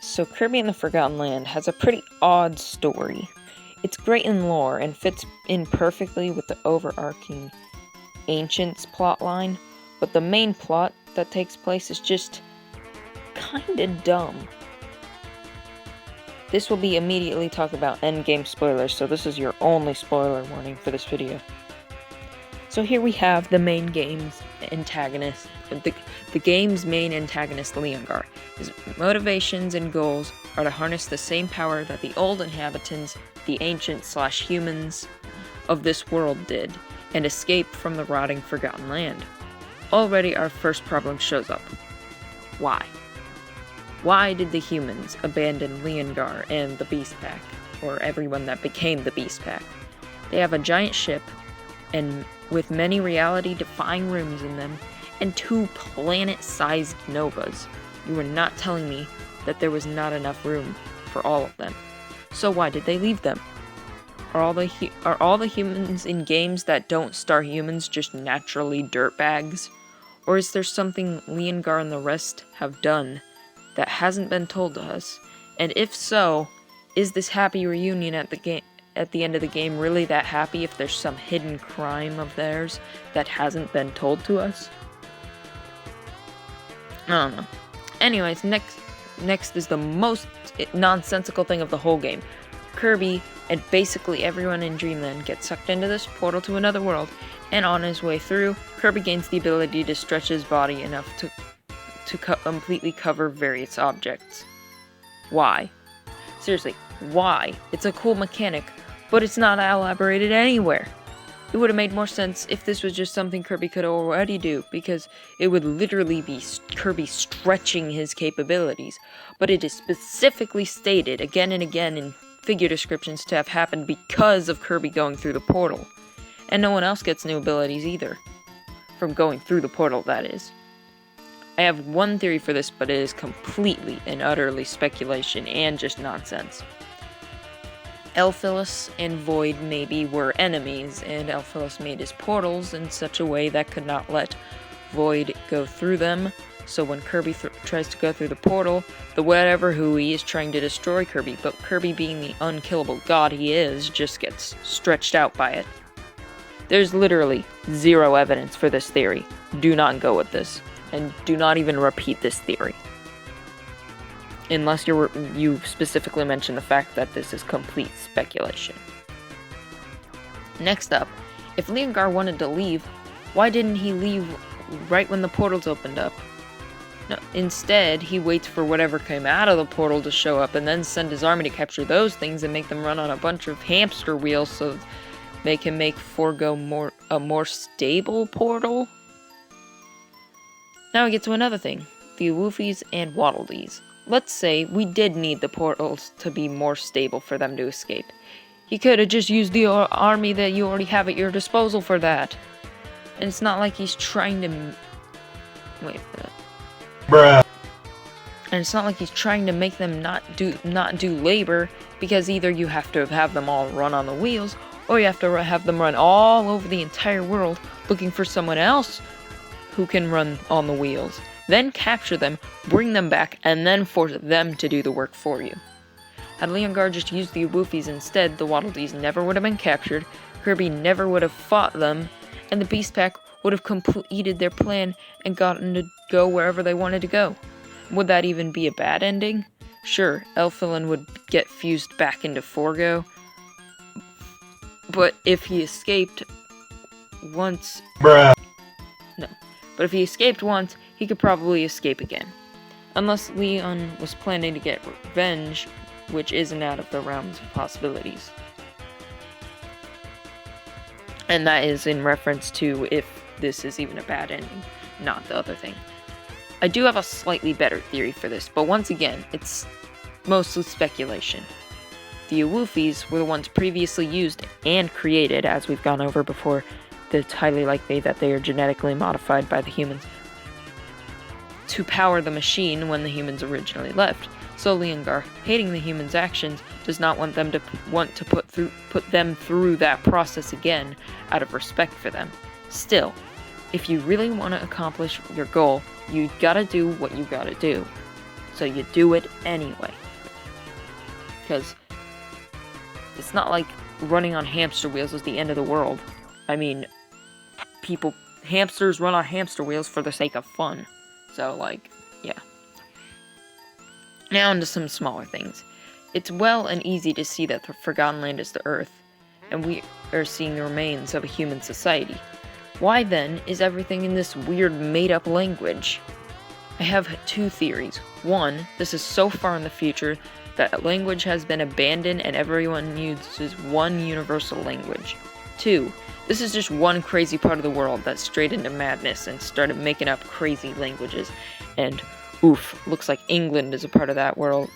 So Kirby and the Forgotten Land has a pretty odd story. It's great in lore and fits in perfectly with the overarching Ancients plotline, but the main plot that takes place is just kinda dumb. This will be immediately talked about endgame spoilers, so this is your only spoiler warning for this video. So here we have the main game's antagonist, the game's main antagonist, Leongar. His motivations and goals are to harness the same power that the old inhabitants, the ancient/humans of this world did, and escape from the rotting Forgotten Land. Already our first problem shows up. Why? Why did the humans abandon Leongar and the Beast Pack, or everyone that became the Beast Pack? They have a giant ship, and with many reality-defying rooms in them, and 2 planet-sized novas. You were not telling me that there was not enough room for all of them. So why did they leave them? Are all the humans in games that don't star humans just naturally dirtbags? Or is there something Leongar and the rest have done that hasn't been told to us? And if so, is this happy reunion at the end of the game really that happy if there's some hidden crime of theirs that hasn't been told to us? I don't know. Anyways, next is the most nonsensical thing of the whole game. Kirby and basically everyone in Dreamland gets sucked into this portal to another world, and on his way through, Kirby gains the ability to stretch his body enough to completely cover various objects. Why? Seriously, why? It's a cool mechanic, but it's not elaborated anywhere. It would have made more sense if this was just something Kirby could already do, because it would literally be Kirby stretching his capabilities. But it is specifically stated again and again in figure descriptions to have happened because of Kirby going through the portal. And no one else gets new abilities either. From going through the portal, that is. I have one theory for this, but it is completely and utterly speculation and just nonsense. Elphilus and Void maybe were enemies, and Elphilus made his portals in such a way that could not let Void go through them, so when Kirby tries to go through the portal, the whatever Hui is trying to destroy Kirby, but Kirby being the unkillable god he is, just gets stretched out by it. There's literally zero evidence for this theory. Do not go with this, and do not even repeat this theory. Unless you specifically mention the fact that this is complete speculation. Next up, if Leongar wanted to leave, why didn't he leave right when the portals opened up? No, instead, he waits for whatever came out of the portal to show up and then send his army to capture those things and make them run on a bunch of hamster wheels so they can make Forgo a more stable portal? Now we get to another thing, the Woofies and Waddle Dees. Let's say we did need the portals to be more stable for them to escape. You could have just used the army that you already have at your disposal for that. And it's not like he's trying to... Wait for that. Bruh. And it's not like he's trying to make them not do labor, because either you have to have them all run on the wheels, or you have to have them run all over the entire world looking for someone else who can run on the wheels. Then capture them, bring them back, and then force them to do the work for you. Had Leongar just used the Woofies instead, the Waddle Dees never would have been captured, Kirby never would have fought them, and the Beast Pack would have completed their plan and gotten to go wherever they wanted to go. Would that even be a bad ending? Sure, Elphilin would get fused back into Forgo, but if he escaped once... Bruh. No. But if he escaped once, he could probably escape again. Unless Leon was planning to get revenge, which isn't out of the realms of possibilities. And that is in reference to if this is even a bad ending, not the other thing. I do have a slightly better theory for this, but once again, it's mostly speculation. The Woofies were the ones previously used and created, as we've gone over before. It's highly likely that they are genetically modified by the humans to power the machine when the humans originally left. So Leongar, hating the humans' actions, does not want them to put them through that process again out of respect for them. Still, if you really want to accomplish your goal, you gotta do what you gotta do. so you do it anyway. Because it's not like running on hamster wheels is the end of the world. I mean, hamsters run on hamster wheels for the sake of fun. So, like, yeah. Now into some smaller things. It's well and easy to see that the Forgotten Land is the Earth, and we are seeing the remains of a human society. Why then is everything in this weird made-up language? I have two theories. One, this is so far in the future that language has been abandoned and everyone uses one universal language. Two, this is just one crazy part of the world that strayed into madness and started making up crazy languages. And oof, looks like England is a part of that world.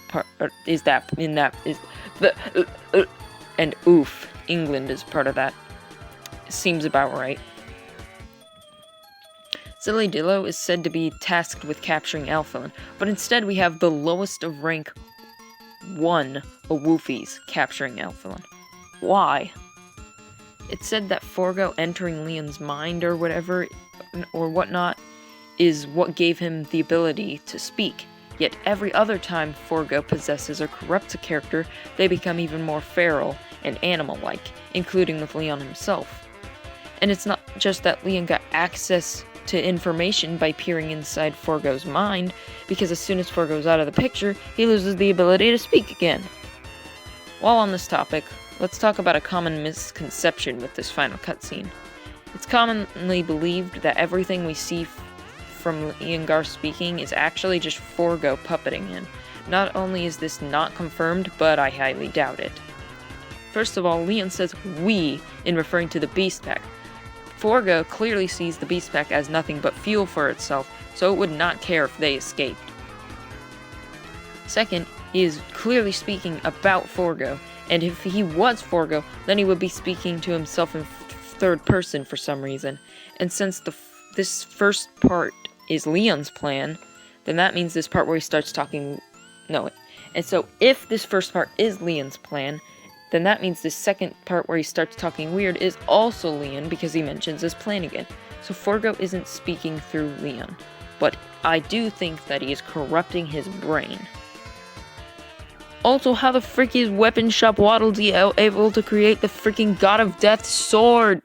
And oof, England is part of that. Seems about right. Zillydillo is said to be tasked with capturing Alphalin, but instead we have the lowest of rank 1 Awoofies capturing Alphalin. Why? It's said that Forgo entering Leon's mind or whatever, or whatnot, is what gave him the ability to speak. Yet every other time Forgo possesses or corrupts a character, they become even more feral and animal-like, including with Leon himself. And it's not just that Leon got access to information by peering inside Forgo's mind, because as soon as Forgo's out of the picture, he loses the ability to speak again. While on this topic, let's talk about a common misconception with this final cutscene. It's commonly believed that everything we see from Leongar speaking is actually just Forgo puppeting him. Not only is this not confirmed, but I highly doubt it. First of all, Leon says "we" in referring to the Beast Pack. Forgo clearly sees the Beast Pack as nothing but fuel for itself, so it would not care if they escaped. Second, he is clearly speaking about Forgo, and if he was Forgo, then he would be speaking to himself in third person for some reason. And since this first part is Leon's plan, then that means this part where he starts talking... No, and so if this first part is Leon's plan, then that means this second part where he starts talking weird is also Leon, because he mentions his plan again. So Forgo isn't speaking through Leon, but I do think that he is corrupting his brain. Also, how the frick is Weapon Shop Waddle Dee able to create the freaking God of Death sword?